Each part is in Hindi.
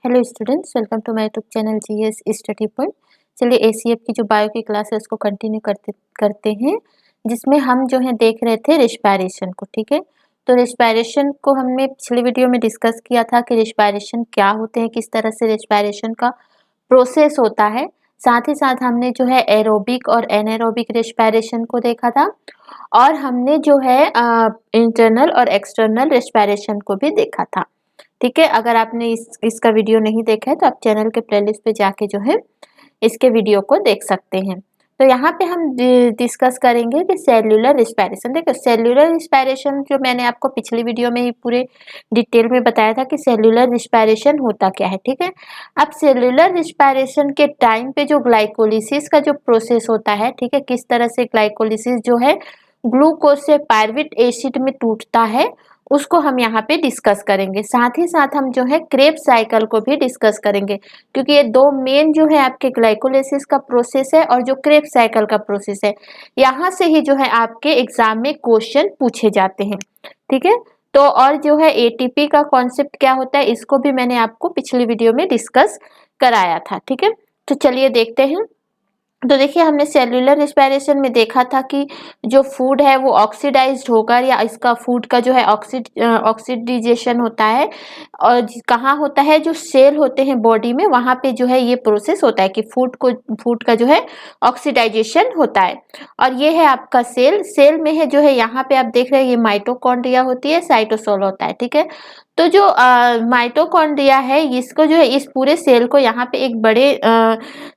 Hello students, welcome to my YouTube channel GS study point. चलिए एसीएफ की जो बायो की क्लास है उसको कंटिन्यू करते हैं, जिसमें हम जो है देख रहे थे रिस्पायरेशन को। ठीक है, तो रिस्पायरेशन को हमने पिछले वीडियो में डिस्कस किया था कि रिस्पायरेशन क्या होते हैं, किस तरह से रिस्पायरेशन का प्रोसेस होता है। साथ ही साथ हमने जो है एरोबिक और एनारोबिक रिस्पायरेशन को देखा था, और हमने जो है इंटरनल और एक्सटर्नल रिस्पायरेशन को भी देखा था। ठीक है, अगर आपने इसका वीडियो नहीं देखा है तो आप चैनल के प्लेलिस्ट पे जाके जो है इसके वीडियो को देख सकते हैं। तो यहाँ पे हम डिस्कस करेंगे कि सेल्यूलर रिस्पायरेशन। देखो, सेल्यूलर रिस्पायरेशन जो मैंने आपको पिछली वीडियो में ही पूरे डिटेल में बताया था कि सेल्यूलर रिस्पायरेशन होता क्या है। ठीक है, अब सेल्यूलर रिस्पायरेशन के टाइम पे जो ग्लाइकोलिसिस का जो प्रोसेस होता है, ठीक है, किस तरह से ग्लाइकोलिसिस जो है ग्लूकोज से पायरुवेट एसिड में टूटता है, उसको हम यहाँ पे डिस्कस करेंगे। साथ ही साथ हम जो है क्रेब्स साइकिल को भी डिस्कस करेंगे, क्योंकि ये दो मेन जो है आपके ग्लाइकोलिसिस का प्रोसेस है और जो क्रेब्स साइकिल का प्रोसेस है, यहाँ से ही जो है आपके एग्जाम में क्वेश्चन पूछे जाते हैं। ठीक है, तो और जो है एटीपी का कॉन्सेप्ट क्या होता है, इसको भी मैंने आपको पिछली वीडियो में डिस्कस कराया था। ठीक है, तो चलिए देखते हैं। तो देखिए, हमने सेल्यूलर रिस्पायरेशन में देखा था कि जो फूड है वो ऑक्सीडाइज्ड होगा, या इसका फूड का जो है ऑक्सीडाइजेशन होता है। और कहाँ होता है, जो सेल होते हैं बॉडी में, वहाँ पे जो है ये प्रोसेस होता है कि फूड का जो है ऑक्सीडाइजेशन होता है। और ये है आपका सेल में है जो है, यहाँ पे आप देख रहे हैं ये माइटोकॉन्ड्रिया होती है, साइटोसोल होता है। ठीक है, तो जो माइटोकॉन्ड्रिया है, इसको जो है इस पूरे सेल को यहाँ पे एक बड़े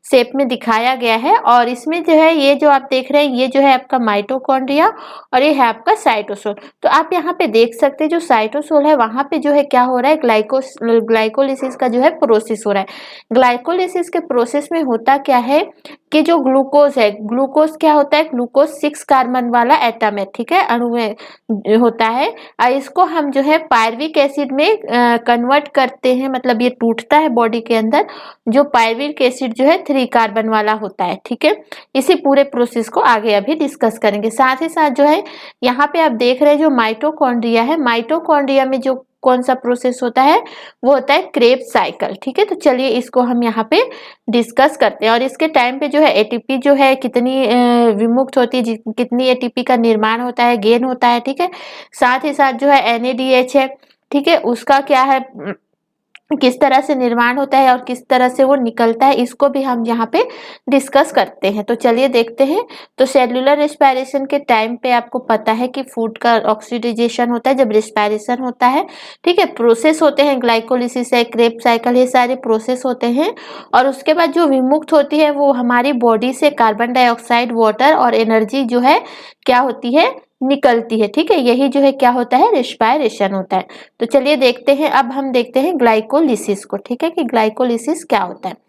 शेप में दिखाया गया है, और इसमें जो है ये जो आप देख रहे हैं ये जो है आपका माइटोकॉन्ड्रिया और ये है आपका साइटोसोल। तो आप यहाँ पे देख सकते हैं जो साइटोसोल है वहाँ पे जो है क्या हो रहा है, ग्लाइकोलिसिस का जो है प्रोसेस हो रहा है। ग्लाइकोलिसिस के प्रोसेस में होता क्या है कि जो ग्लूकोज है, ग्लूकोज क्या होता है, ग्लूकोज 6 कार्बन वाला एटम है। ठीक है, अणु में होता है, और इसको हम जो है पायरुविक एसिड में कन्वर्ट करते हैं, मतलब ये टूटता है बॉडी के अंदर। जो पायरुविक एसिड जो है 3 कार्बन वाला होता है। ठीक है, इसी पूरे प्रोसेस को आगे अभी डिस्कस करेंगे। साथ ही साथ जो है यहाँ पे आप देख रहे हैं जो माइटोकॉन्ड्रिया है, माइटोकॉन्ड्रिया में जो कौन सा प्रोसेस होता है वो होता है क्रेब्स साइकिल। ठीक है, तो चलिए इसको हम यहाँ पे डिस्कस करते हैं। और इसके टाइम पे जो है एटीपी जो है कितनी विमुक्त होती है, कितनी एटीपी का निर्माण होता है, गेन होता है। ठीक है, साथ ही साथ जो है एनएडीएच है, ठीक है, उसका क्या है, किस तरह से निर्माण होता है और किस तरह से वो निकलता है, इसको भी हम यहाँ पे डिस्कस करते हैं। तो चलिए देखते हैं। तो सेल्यूलर रिस्पायरेशन के टाइम पे आपको पता है कि फूड का ऑक्सीडाइजेशन होता है जब रिस्पायरेशन होता है। ठीक है, प्रोसेस होते हैं, ग्लाइकोलिसिस है, क्रेब्स साइकिल, ये सारे प्रोसेस होते हैं। और उसके बाद जो विमुक्त होती है वो हमारी बॉडी से कार्बन डाइऑक्साइड, वाटर और एनर्जी जो है क्या होती है, निकलती है। ठीक है, यही जो है क्या होता है, रिस्पायरेशन होता है। तो चलिए देखते हैं, अब हम देखते हैं ग्लाइकोलिसिस को। ठीक है, कि ग्लाइकोलिसिस क्या होता है।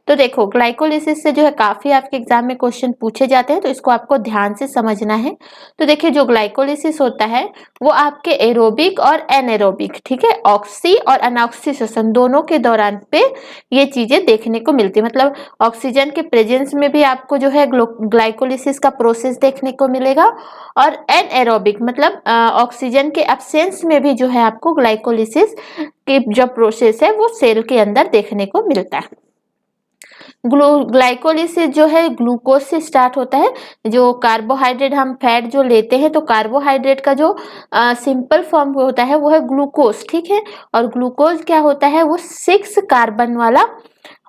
तो देखो, ग्लाइकोलिसिस से जो है काफी आपके एग्जाम में क्वेश्चन पूछे जाते हैं, तो इसको आपको ध्यान से समझना है। तो देखिए, जो ग्लाइकोलिसिस होता है वो आपके एरोबिक और एनारोबिक, ठीक है, ऑक्सी और अनऑक्सी श्वसन दोनों के दौरान पे ये चीजें देखने को मिलती है। मतलब ऑक्सीजन के प्रेजेंस में भी आपको जो है ग्लाइकोलिसिस का प्रोसेस देखने को मिलेगा, और एनएरोबिक मतलब ऑक्सीजन के एब्सेंस में भी जो है आपको ग्लाइकोलिसिस की जो प्रोसेस है वो सेल के अंदर देखने को मिलता है। ग्लाइकोलिसिस जो है ग्लूकोज से स्टार्ट होता है। जो कार्बोहाइड्रेट हम फैट जो लेते हैं, तो कार्बोहाइड्रेट का जो सिंपल फॉर्म होता है वो है ग्लूकोज। ठीक है, और ग्लूकोज क्या होता है, वो 6 कार्बन वाला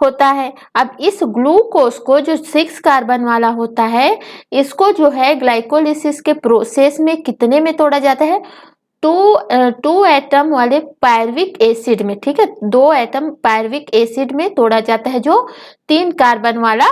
होता है। अब इस ग्लूकोज को जो 6 कार्बन वाला होता है, इसको जो है ग्लाइकोलिसिस के प्रोसेस में कितने में तोड़ा जाता है, टू एटम वाले पायरुविक एसिड में। ठीक है, 2 एटम पायरुविक एसिड में तोड़ा जाता है जो 3 कार्बन वाला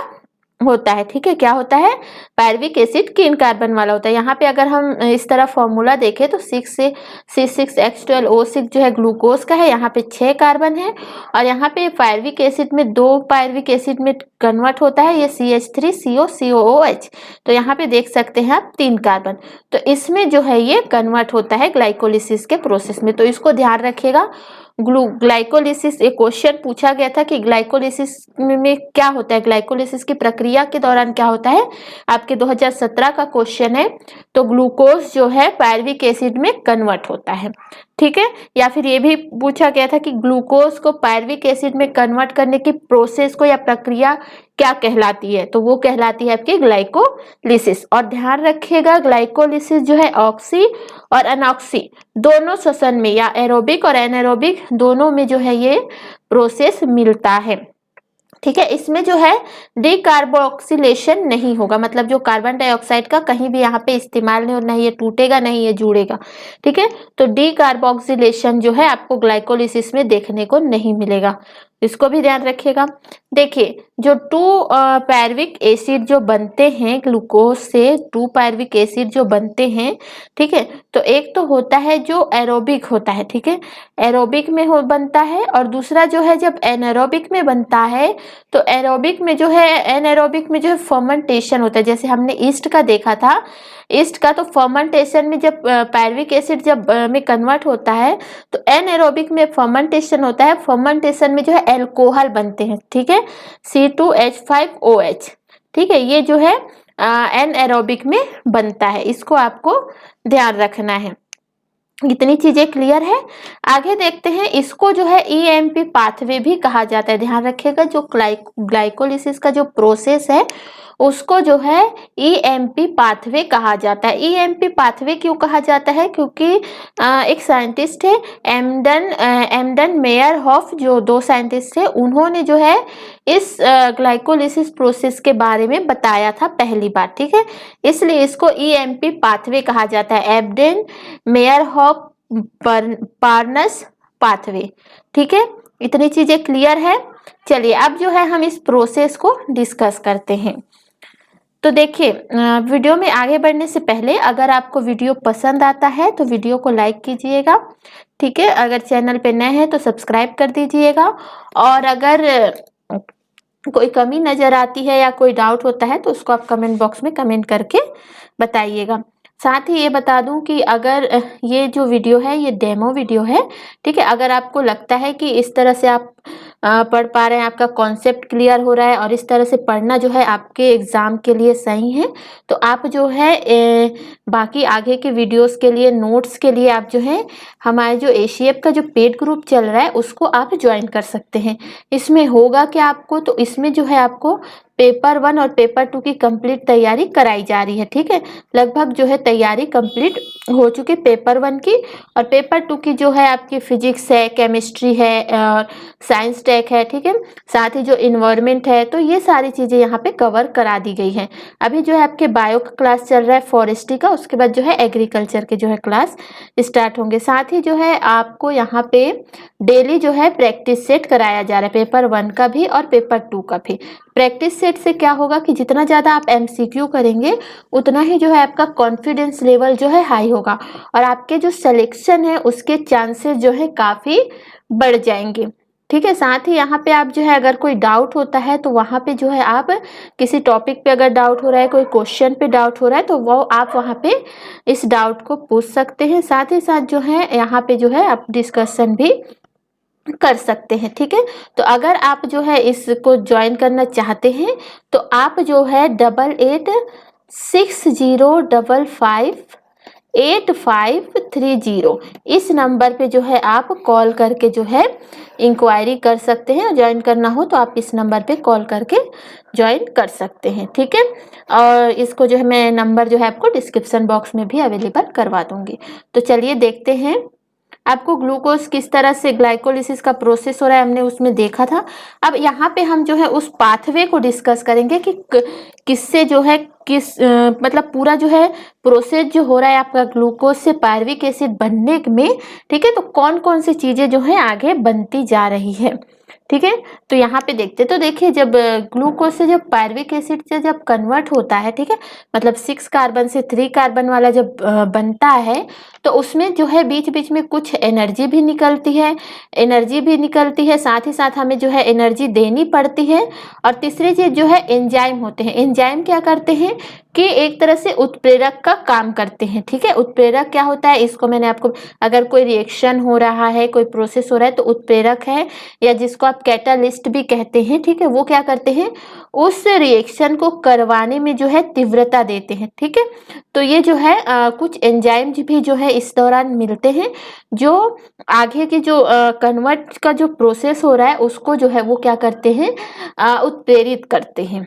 होता है। ठीक है, क्या होता है, पायरुविक एसिड 3 कार्बन वाला होता है। यहाँ पे अगर हम इस तरह फॉर्मूला देखें तो 6 से C6H12O6 जो है ग्लूकोज का है, यहाँ पे 6 कार्बन है, और यहाँ पे पायरुविक एसिड में 2 पायरुविक एसिड में कन्वर्ट होता है, ये CH3COCOOH। तो यहाँ पे देख सकते हैं आप 3 कार्बन, तो इसमें जो है ये कन्वर्ट होता है ग्लाइकोलिसिस के प्रोसेस में। तो इसको ध्यान रखिएगा। ग्लाइकोलिसिस, एक क्वेश्चन पूछा गया था कि ग्लाइकोलिसिस में क्या होता है, ग्लाइकोलिसिस की प्रक्रिया के दौरान क्या होता है, आपके 2017 का क्वेश्चन है। तो ग्लूकोज जो है पायरुविक एसिड में कन्वर्ट होता है। ठीक है। या फिर ये भी पूछा गया था कि ग्लूकोज को पायरुविक एसिड में कन्वर्ट करने की प्रोसेस को या प्रक्रिया क्या कहलाती है, तो वो कहलाती है आपकी ग्लाइकोलिसिस। और ध्यान रखिएगा ग्लाइकोलिसिस जो है ऑक्सी और अनऑक्सी दोनों श्वसन में या एरोबिक और एनारोबिक दोनों में जो है ये प्रोसेस मिलता है। ठीक है, इसमें जो है डीकार्बोक्सिलेशन नहीं होगा, मतलब जो कार्बन डाइऑक्साइड का कहीं भी यहाँ पे इस्तेमाल नहीं, और नहीं ये टूटेगा नहीं ये जुड़ेगा। ठीक है, तो डीकार्बोक्सिलेशन जो है आपको ग्लाइकोलिसिस में देखने को नहीं मिलेगा, इसको भी ध्यान रखिएगा। देखिए जो 2 पायरुविक एसिड जो बनते हैं ग्लूकोज से, 2 पायरुविक एसिड जो बनते हैं, ठीक है, तो एक तो होता है जो एरोबिक होता है, ठीक है, एरोबिक में बनता है, और दूसरा जो है जब एनारोबिक में बनता है तो एरोबिक में जो है एनारोबिक में जो है फर्मेंटेशन होता है। जैसे हमने ईस्ट का देखा था, ईस्ट का तो फर्मेंटेशन में जब पायरुविक एसिड जब में कन्वर्ट होता है तो एनारोबिक में फर्मेंटेशन होता है, फर्मेंटेशन में जो है एल्कोहल बनते हैं, ठीक है, C2H5OH, ठीक है, ये जो है एनारोबिक में बनता है, इसको आपको ध्यान रखना है। इतनी चीजें क्लियर है। आगे देखते हैं, इसको जो है EMP पाथवे भी कहा जाता है। ध्यान रखिएगा जो ग्लाइकोलिसिस का जो प्रोसेस है उसको जो है EMP पाथवे कहा जाता है। EMP पाथवे क्यों कहा जाता है, क्योंकि एक साइंटिस्ट है एमडन मेयरहॉफ, जो 2 साइंटिस्ट थे, उन्होंने जो है इस ग्लाइकोलिसिस प्रोसेस के बारे में बताया था पहली बार, ठीक है, इसलिए इसको EMP पाथवे कहा जाता है, एमडन मेयरहॉफ पार्नस पाथवे। ठीक है, इतनी चीजें क्लियर है। चलिए अब जो है हम इस प्रोसेस को डिस्कस करते हैं। तो देखिए वीडियो में आगे बढ़ने से पहले अगर आपको वीडियो पसंद आता है तो वीडियो को लाइक कीजिएगा, ठीक है, अगर चैनल पे नए हैं तो सब्सक्राइब कर दीजिएगा, और अगर कोई कमी नजर आती है या कोई डाउट होता है तो उसको आप कमेंट बॉक्स में कमेंट करके बताइएगा। साथ ही ये बता दूं कि अगर ये जो वीडियो है ये डेमो वीडियो है, ठीक है, अगर आपको लगता है कि इस तरह से आप पढ़ पा रहे हैं, आपका कॉन्सेप्ट क्लियर हो रहा है और इस तरह से पढ़ना जो है आपके एग्ज़ाम के लिए सही है, तो आप जो है बाकी आगे के वीडियोस के लिए, नोट्स के लिए आप जो है हमारे जो ACF का जो पेड ग्रुप चल रहा है उसको आप ज्वाइन कर सकते हैं। इसमें होगा क्या आपको, तो इसमें जो है आपको पेपर 1 और पेपर 2 की कंप्लीट तैयारी कराई जा रही है, ठीक है, लगभग जो है तैयारी कंप्लीट हो चुकी पेपर 1 की, और पेपर 2 की जो है आपकी फिजिक्स है, केमिस्ट्री है, साइंस टेक है, ठीक है, साथ ही जो इन्वायरमेंट है, तो ये सारी चीज़ें यहाँ पे कवर करा दी गई हैं। अभी जो है आपके बायो का क्लास चल रहा है फॉरेस्ट्री का, उसके बाद जो है एग्रीकल्चर के जो है क्लास स्टार्ट होंगे। साथ ही जो है आपको यहाँ पे डेली जो है प्रैक्टिस सेट कराया जा रहा है, पेपर 1 का भी और पेपर 2 का भी। प्रैक्टिस सेट से क्या होगा कि जितना ज़्यादा आप MCQ करेंगे उतना ही जो है आपका कॉन्फिडेंस लेवल जो है हाई होगा, और आपके जो सिलेक्शन है उसके चांसेस जो है काफ़ी बढ़ जाएंगे, ठीक है। साथ ही यहाँ पे आप जो है अगर कोई डाउट होता है तो वहाँ पे जो है आप किसी टॉपिक पे अगर डाउट हो रहा है, कोई क्वेश्चन पे डाउट हो रहा है, तो वो आप वहाँ पे इस डाउट को पूछ सकते हैं। साथ ही साथ जो है यहाँ पे जो है आप डिस्कशन भी कर सकते हैं, ठीक है। तो अगर आप जो है इसको ज्वाइन करना चाहते हैं तो आप जो है 8860558530 इस नंबर पे जो है आप कॉल करके जो है इंक्वायरी कर सकते हैं, और ज्वाइन करना हो तो आप इस नंबर पे कॉल करके ज्वाइन कर सकते हैं, ठीक है। और इसको जो है मैं नंबर जो है आपको डिस्क्रिप्शन बॉक्स में भी अवेलेबल करवा दूंगी। तो चलिए देखते हैं आपको ग्लूकोज किस तरह से ग्लाइकोलिसिस का प्रोसेस हो रहा है, हमने उसमें देखा था। अब यहाँ पे हम जो है उस पाथवे को डिस्कस करेंगे कि किससे जो है मतलब पूरा जो है प्रोसेस जो हो रहा है आपका ग्लूकोज से पायरुविक एसिड बनने में, ठीक है, तो कौन कौन सी चीजें जो है आगे बनती जा रही है, ठीक है। तो यहाँ पे देखते, तो देखिए जब ग्लूकोज से जब पायरुविक एसिड से जब कन्वर्ट होता है, ठीक है, मतलब 6 कार्बन से 3 कार्बन वाला जब बनता है, तो उसमें जो है बीच बीच में कुछ एनर्जी भी निकलती है, साथ ही साथ हमें जो है एनर्जी देनी पड़ती है। और तीसरी चीज जो है एंजाइम होते हैं। एंजाइम क्या करते हैं कि एक तरह से उत्प्रेरक का काम करते हैं, ठीक है। उत्प्रेरक क्या होता है, इसको मैंने आपको, अगर कोई रिएक्शन हो रहा है, कोई प्रोसेस हो रहा है तो उत्प्रेरक है, या जिसको आप आप कैटालिस्ट भी कहते हैं, ठीक है, वो क्या करते हैं, उस रिएक्शन को करवाने में जो है तीव्रता देते हैं, ठीक है। तो ये जो है कुछ एंजाइम्स भी जो है इस दौरान मिलते हैं, जो आगे की जो कन्वर्ट का जो प्रोसेस हो रहा है उसको जो है वो क्या करते हैं, उत्प्रेरित करते हैं,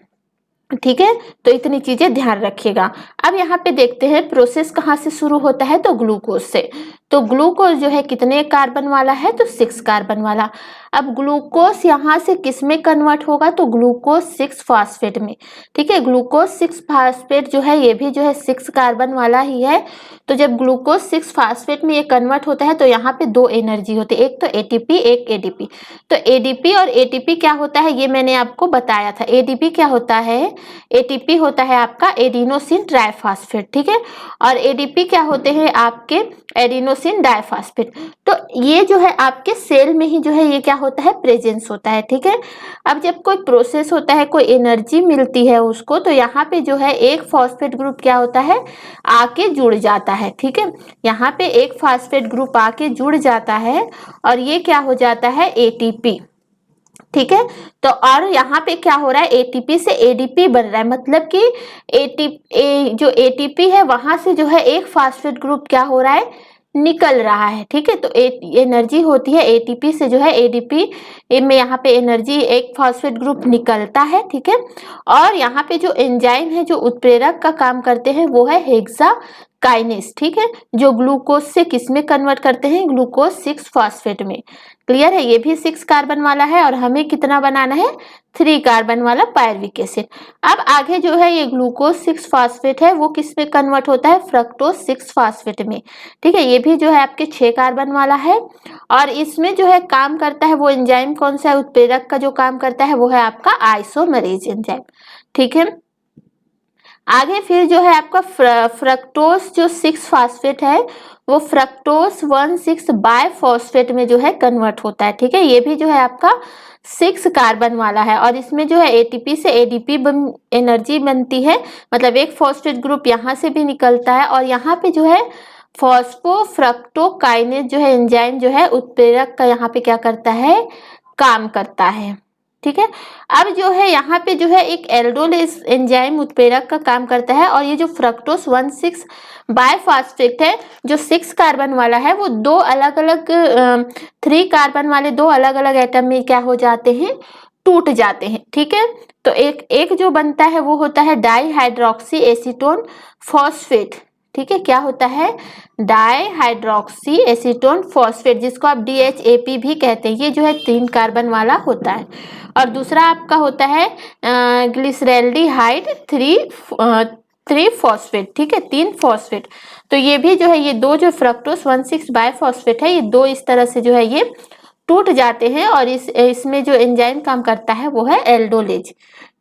ठीक है। तो इतनी चीजें ध्यान रखिएगा। अब यहाँ पे देखते हैं प्रोसेस कहाँ से शुरू होता है, तो ग्लूकोज से। तो ग्लूकोज जो है कितने कार्बन वाला है, तो 6 कार्बन वाला। अब ग्लूकोज यहाँ से किस में कन्वर्ट होगा, तो ग्लूकोज 6 फास्फेट में, ठीक है। ग्लूकोज 6 फास्फेट जो है ये भी जो है 6 कार्बन वाला ही है। तो जब ग्लूकोज 6 फास्फेट में ये कन्वर्ट होता है तो यहाँ पे 2 एनर्जी होती है, एक तो एटीपी, एक एडीपी। तो एडीपी और एटीपी क्या होता है ये मैंने आपको बताया था। एडीपी क्या होता है, एटीपी होता है आपका एडिनोसिन ट्राइफॉस्फेट, ठीक है, और एडीपी क्या होते हैं आपके एडिनोसिन डाइफॉस्फेट। तो ये जो है आपके सेल में ही जो है ये क्या होता है, प्रेजेंस होता है, ठीक है। अब जब कोई प्रोसेस होता है, कोई एनर्जी मिलती है उसको, तो यहाँ पे जो है एक फॉस्फेट ग्रुप क्या होता है, आके जुड़ जाता है, ठीक है। यहाँ पे एक फॉस्फेट ग्रुप आके जुड़ जाता है और ये क्या हो जाता है, एटीपी, ठीक है। तो और यहाँ पे क्या हो रहा है, एटीपी से एडीपी बन रहा है, मतलब कि जो एटीपी है वहां से जो है एक फॉस्फेट ग्रुप क्या हो रहा है, निकल रहा है, ठीक है। तो एनर्जी होती है एटीपी से जो है एडीपी में, यहाँ पे एनर्जी एक फॉस्फेट ग्रुप निकलता है, ठीक है। और यहाँ पे जो एंजाइम है जो उत्प्रेरक का काम करते हैं वो है हेक्सा काइनेस, ठीक है, जो ग्लूकोज से किस में कन्वर्ट करते हैं, ग्लूकोज 6 फॉस्फेट में। क्लियर है, ये भी 6 कार्बन वाला है और हमें कितना बनाना है, 3 कार्बन वाला पायरुविक एसिड। अब आगे जो है ये ग्लूकोज 6 फॉस्फेट है वो किस में कन्वर्ट होता है, फ्रक्टोज 6 फॉस्फेट में, ठीक है। ये भी जो है आपके 6 कार्बन वाला है और इसमें जो है काम करता है वो एंजाइम कौन सा है, उत्प्रेरक का जो काम करता है वो है आपका आइसोमेरेज एंजाइम, ठीक है। आगे फिर जो है आपका फ्रक्टोज जो 6 फास्फेट है वो फ्रक्टोज 1,6 बायफॉस्फेट में जो है कन्वर्ट होता है, ठीक है। ये भी जो है आपका 6 कार्बन वाला है और इसमें जो है एटीपी से एडीपी एनर्जी बनती है, मतलब एक फॉस्फेट ग्रुप यहाँ से भी निकलता है और यहाँ पे जो है फॉस्फोफ्रक्टोकाइनेज जो है एंजाइम जो है उत्प्रेरक का यहाँ पे क्या करता है, काम करता है, ठीक है। अब जो है यहाँ पे जो है एक एल्डोलेज एंजाइम उत्प्रेरक का काम करता है और ये जो फ्रक्टोज 1,6 बायफॉस्फेट है जो 6 कार्बन वाला है वो 2 अलग अलग 3 कार्बन वाले 2 अलग अलग एटम में क्या हो जाते हैं, टूट जाते हैं, ठीक है। तो एक जो बनता है वो होता है डाईहाइड्रोक्सी एसीटोन फॉस्फेट, ठीक है, क्या होता है, डाईहाइड्रोक्सी एसीटोन फॉस्फेट, जिसको आप DHAP भी कहते हैं। ये जो है 3 कार्बन वाला होता है और दूसरा आपका होता है ग्लिसरैल्डिहाइड 3 फॉस्फेट, ठीक है, 3 फॉस्फेट। तो ये भी जो है ये 2 जो फ्रक्टोज 1,6 बायफॉस्फेट है ये 2 इस तरह से जो है ये टूट जाते हैं और इसमें जो एंजाइम काम करता है वो है एल्डोलेज,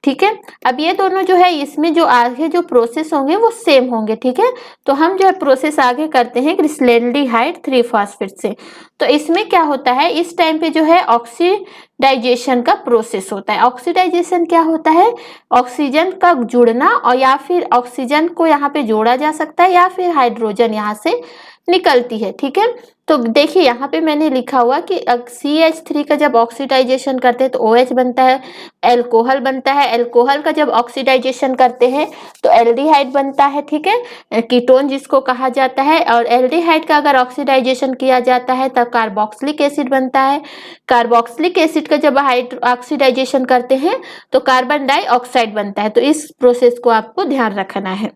ठीक है। अब ये दोनों जो है इसमें जो आगे जो प्रोसेस होंगे वो सेम होंगे, ठीक है। तो हम जो है प्रोसेस आगे करते हैं ग्लिसरैल्डिहाइड 3 फॉस्फेट से। तो इसमें क्या होता है, इस टाइम पे जो है ऑक्सीडाइजेशन का प्रोसेस होता है। ऑक्सीडाइजेशन क्या होता है, ऑक्सीजन का जुड़ना और या फिर ऑक्सीजन को यहाँ पे जोड़ा जा सकता है या फिर हाइड्रोजन यहाँ से निकलती है, ठीक है। तो देखिए यहाँ पे मैंने लिखा हुआ कि CH3 का जब ऑक्सीडाइजेशन करते हैं तो OH बनता है, एल्कोहल बनता है, एल्कोहल का जब ऑक्सीडाइजेशन करते हैं तो एल्डिहाइड बनता है, ठीक है, कीटोन जिसको कहा जाता है। और एल्डिहाइड का अगर ऑक्सीडाइजेशन किया जाता है तब कार्बोक्सिलिक एसिड बनता है। कार्बोक्सिलिक एसिड का जब ऑक्सीडाइजेशन करते हैं तो कार्बन डाइऑक्साइड बनता है। तो इस प्रोसेस को आपको ध्यान रखना है।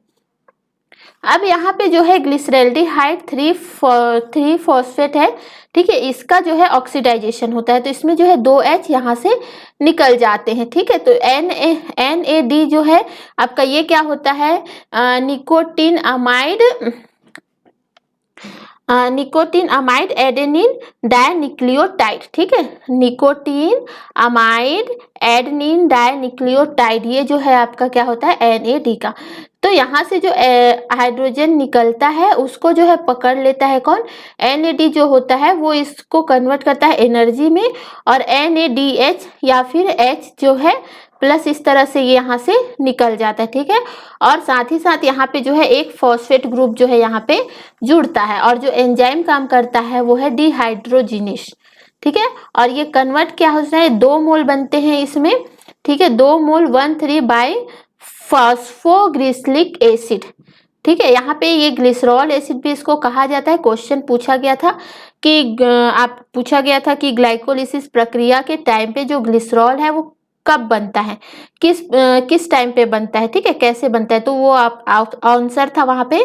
अब यहाँ पे जो है ग्लिसरैल्डिहाइड 3 फॉस्फेट है, ठीक है, इसका जो है ऑक्सीडाइजेशन होता है तो इसमें जो है 2H यहाँ से निकल जाते हैं, ठीक है। तो NAD जो है आपका ये क्या होता है, निकोटीन अमाइड एडेनिन डाइन्यूक्लियोटाइड, ठीक है, निकोटीन अमाइड एडेनिन डाइन्यूक्लियोटाइड, ये जो है आपका क्या होता है, NAD का। तो यहाँ से जो हाइड्रोजन निकलता है उसको जो है पकड़ लेता है कौन, NAD जो होता है वो इसको कन्वर्ट करता है एनर्जी में और NADH या फिर H जो है प्लस इस तरह से ये यहाँ से निकल जाता है, ठीक है। और साथ ही साथ यहाँ पे जो है एक फॉस्फेट ग्रुप जो है यहाँ पे जुड़ता है और जो एंजाइम काम करता है वो है डिहाइड्रोजिनेस, ठीक है। और ये कन्वर्ट क्या होता है, 2 मोल बनते हैं इसमें, ठीक है, 2 मोल 1,3 बाई फॉस्फोग्लिसरिक एसिड, ठीक है। यहाँ पे ये ग्लिसरॉल एसिड भी इसको कहा जाता है। क्वेश्चन पूछा गया था कि आप पूछा गया था कि ग्लाइकोलिसिस प्रक्रिया के टाइम पे जो ग्लिसरॉल है वो कब बनता है, किस टाइम पे बनता है, ठीक है, कैसे बनता है, तो वो आप आंसर था वहां पे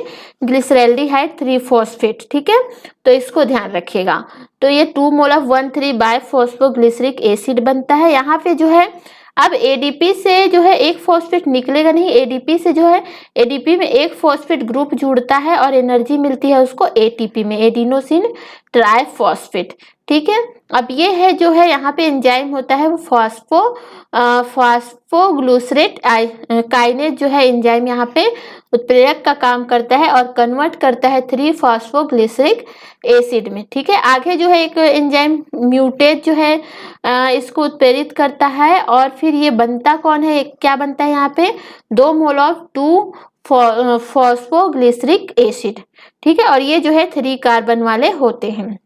ग्लिसरैल्डिहाइड 3-फॉस्फेट, ठीक है। तो इसको ध्यान रखिएगा। तो ये 2 mole of 1,3 biphosphoglyceric acid बनता है। यहाँ पे जो है अब एडीपी से जो है एक फॉस्फेट निकलेगा नहीं, एडीपी से जो है एडीपी में एक फॉस्फेट ग्रुप जुड़ता है और एनर्जी मिलती है उसको एटीपी में, एडिनोसिन ट्राइफॉस्फेट, ठीक है। अब ये है जो है यहाँ पे एंजाइम होता है वो फॉस्फोग्लिसरेट काइनेज जो है एंजाइम यहाँ पे उत्प्रेरक का काम करता है और कन्वर्ट करता है 3-फॉस्फोग्लिसरिक एसिड में, ठीक है। आगे जो है एक एंजाइम म्यूटेज जो है इसको उत्प्रेरित करता है और फिर ये बनता कौन है, क्या बनता है यहाँ पे 2 मोल ऑफ 2 फॉस्फोग्लिसरिक एसिड, ठीक है। और ये जो है 3 कार्बन वाले होते हैं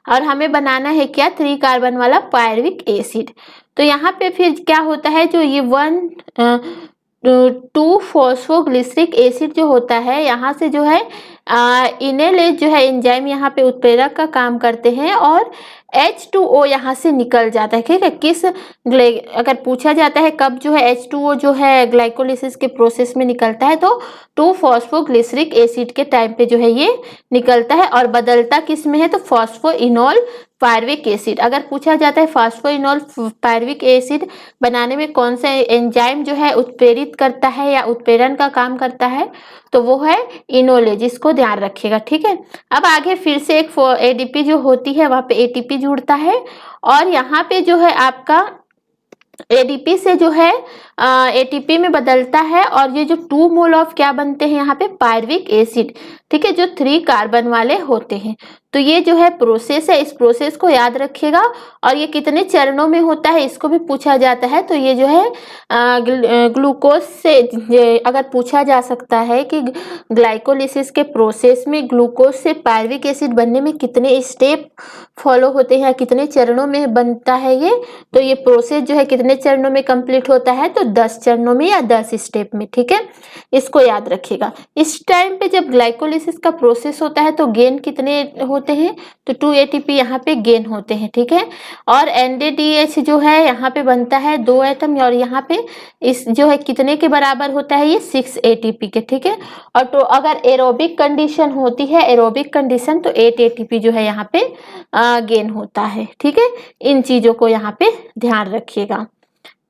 और हमें बनाना है क्या 3 कार्बन वाला पायरुविक एसिड। तो यहाँ पे फिर क्या होता है, जो ये 2 फॉस्फोग्लिसरिक एसिड जो होता है यहाँ से जो है इनेलेज जो है एंजाइम यहाँ पे उत्प्रेरक का काम करते हैं और H2O यहाँ से निकल जाता है, ठीक है। अगर पूछा जाता है कब जो है H2O जो है ग्लाइकोलिसिस के प्रोसेस में निकलता है तो 2 फॉस्फोग्लिसरिक एसिड के टाइम पे जो है ये निकलता है और बदलता किस में है तो फॉस्फोइनोल पायरुविक एसिड। अगर पूछा जाता है फॉस्फोइनोल पायरुविक एसिड बनाने में कौन सा एंजाइम जो है उत्प्रेरित करता है या उत्प्रेरण का काम करता है तो वो है इनोलेज, इसको ध्यान रखिएगा, ठीक है। अब आगे फिर से एक एडीपी जो होती है वहां पे एटीपी जुड़ता है और यहाँ पे जो है आपका एडीपी से जो है एटीपी में बदलता है और ये जो 2 मोल ऑफ क्या बनते हैं यहाँ पे पायरुविक एसिड, ठीक है, जो 3 कार्बन वाले होते हैं। तो ये जो है प्रोसेस है, इस प्रोसेस को याद रखिएगा और ये कितने चरणों में होता है इसको भी पूछा जाता है। तो ये जो है ग्लूकोज से अगर पूछा जा सकता है कि ग्लाइकोलिसिस के प्रोसेस में ग्लूकोज से पायरुविक एसिड बनने में कितने स्टेप फॉलो होते हैं, कितने चरणों में बनता है ये, तो ये प्रोसेस जो है कितने चरणों में कंप्लीट होता है तो 10 चरणों में या 10 स्टेप में, ठीक है, इसको याद रखिएगा। इस टाइम पे जब ग्लाइकोलिसिस का प्रोसेस होता है तो गेन कितने होते हैं तो 2 एटीपी यहाँ पे गेन होते हैं, ठीक है। और एनएडीएच जो है यहाँ पे बनता है 2 एटम और यहाँ पे इस जो है कितने के बराबर होता है ये 6 एटीपी के, ठीक है। और तो अगर एरोबिक कंडीशन होती है, एरोबिक कंडीशन, तो 8 एटीपी जो है यहाँ पे गेन होता है, ठीक है। इन चीजों को यहाँ पे ध्यान रखिएगा।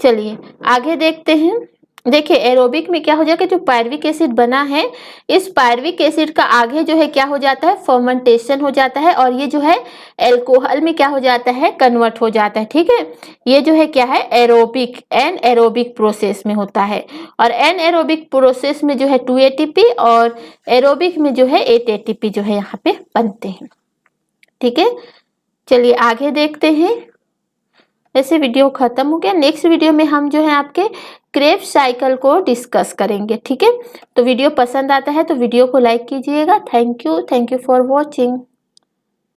चलिए आगे देखते हैं। देखिए एरोबिक में क्या हो जाएगा, जो पायरुविक एसिड बना है इस पायरुविक एसिड का आगे जो है क्या हो जाता है फर्मेंटेशन हो जाता है और ये जो है एल्कोहल में क्या हो जाता है कन्वर्ट हो जाता है, ठीक है। ये जो है क्या है एरोबिक एन एरोबिक प्रोसेस में होता है और एन एरोबिक प्रोसेस में जो है 2 एटीपी और एरोबिक में जो है 8 एटीपी जो है यहाँ पे बनते हैं, ठीक है। चलिए आगे देखते हैं। ऐसे वीडियो खत्म हो गया। नेक्स्ट वीडियो में हम जो है आपके क्रेब्स साइकिल को डिस्कस करेंगे, ठीक है। तो वीडियो पसंद आता है तो वीडियो को लाइक कीजिएगा। Thank you for watching.